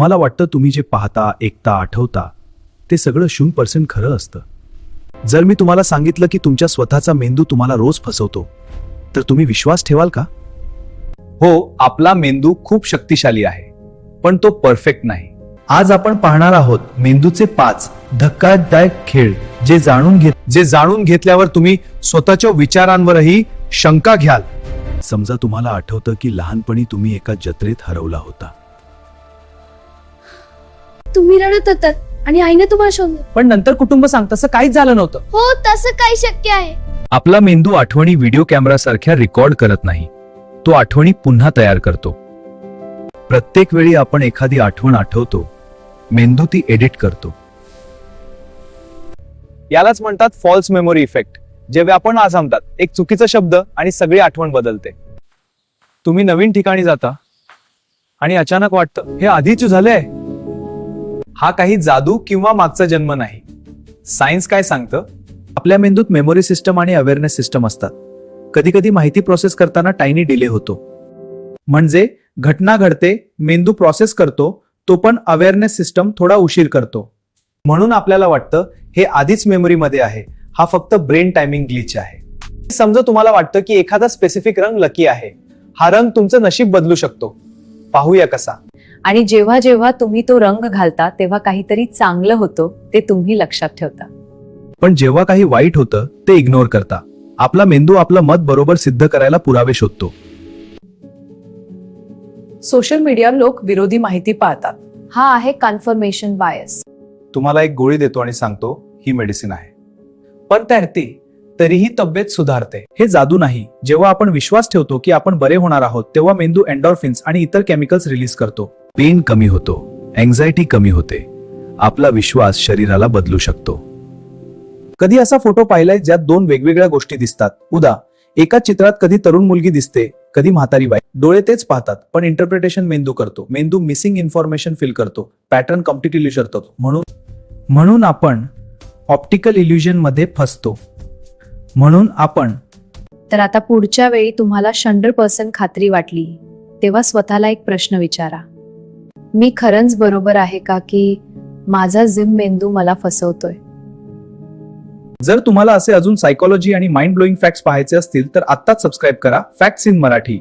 तुम्हाला वाटतं तुम्ही जे पाहता, ऐकता, आठवता ते सगळं 0% खरं असतं. जर मी तुम्हाला सांगितलं की तुमच्या स्वतःचा मेंदू तुम्हाला रोज फसवतो, तर तुम्ही विश्वास ठेवाल का? हो, आपला मेंदू खूप शक्तिशाली आहे, पण तो परफेक्ट नाही. आज आपण पाहणार आहोत मेंदूचे 5 धक्कादायक खेळ, जे जाणून घेतल्यावर तुम्ही स्वतःच्या विचारांवरही शंका घ्याल. समजा तुम्हाला आठवतं की लहानपणी तुम्ही एका जत्रेत हरवला होता. तुम्ही रडत होतात आणि आईने तुम्हाला शोधलं. पण नंतर कुटुंब सांगतं तसं काहीच झालं नव्हतं. हो, तसं काही शक्य आहे. आपला मेंदू आठवणी व्हिडिओ कॅमेरा सारख्या रेकॉर्ड करत नाही, तो आठवणी पुन्हा तयार करतो. प्रत्येक वेळी आपण एखादी आठवण आठवतो, मेंदू ती एडिट करतो. यालाच म्हणतात फॉल्स मेमोरी इफेक्ट. जे व्यापण आजमतात, एक चुकीचा शब्द आणि सगळी आठवण बदलते. तुम्ही नवीन ठिकाणी जाता आणि अचानक वाटतं हे आधीच झालंय. हा काही जादू किंवा मागचा जन्म नाही. सायन्स काय सांगतं? आपल्या मेंदूत मेमोरी सिस्टम आणि अवेअरनेस सिस्टम असतात. कधी कधी माहिती प्रोसेस करताना टायनी डिले होतो. म्हणजे घटना घडते, मेंदू प्रोसेस करतो, तो पण अवेअरनेस सिस्टम थोडा उशीर करतो. म्हणून आपल्याला वाटतं हे आधीच मेमरीमध्ये आहे. हा फक्त ब्रेन टायमिंग ग्लिच आहे. समजा तुम्हाला वाटतं की एखादा स्पेसिफिक रंग लकी आहे. हा रंग तुमचं नशीब बदलू शकतो. पाहूया कसा. आणि जेव्हा जेव्हा तुम्ही तो रंग घालता तेव्हा काहीतरी चांगलं होतं ते तुम्ही लक्षात ठेवता. पण जेव्हा काही वाईट होतं ते इग्नोर करता. आपला मेंदू आपलं मत बरोबर सिद्ध करायला पुरावे शोधतो. सोशल मीडिया लोक विरोधी माहिती पाहतात. हा आहे कन्फर्मेशन बायस. तुम्हाला एक गोळी देतो आणि सांगतो ही मेडिसिन आहे, पण तरीही तब्येत सुधारते. हे जादू नाही. जेव्हा आपण विश्वास ठेवतो की आपण बरे होणार आहोत, तेव्हा मेंदू एंडॉर्फिन्स आणि इतर केमिकल्स रिलीज करतो. पेन कमी होतो, अँक्झायटी कमी होते. आपला विश्वास शरीराला बदलू शकतो. कधी असा फोटो पाहिलाय ज्यात 2 वेगवेगळ्या गोष्टी दिसतात? उदा, एका चित्रात कधी तरुण मुलगी दिसते, कधी म्हातारी बाई. डोळे तेच पाहतात, पण इंटरप्रिटेशन मेंदू करतो. मेंदू मिसिंग इन्फॉर्मेशन फील करतो, पॅटर्न कम्प्लीट इल्युजन करतो. म्हणून आपण ऑप्टिकल इल्युजन मध्ये फसतो. तर आता पुढच्या वेळी तुम्हाला 100% खात्री वाटली तेव्हा स्वतःला एक प्रश्न विचारा. मी खरंच बरोबर आहे का की माझा जिम मेंदू मला फसवतोय? जर तुम्हाला असे अजून सायकोलॉजी आणि माइंड ब्लोईंग फॅक्ट्स पाहायचे असतील तर आत्ताच सबस्क्राईब करा फॅक्ट्स इन मराठी.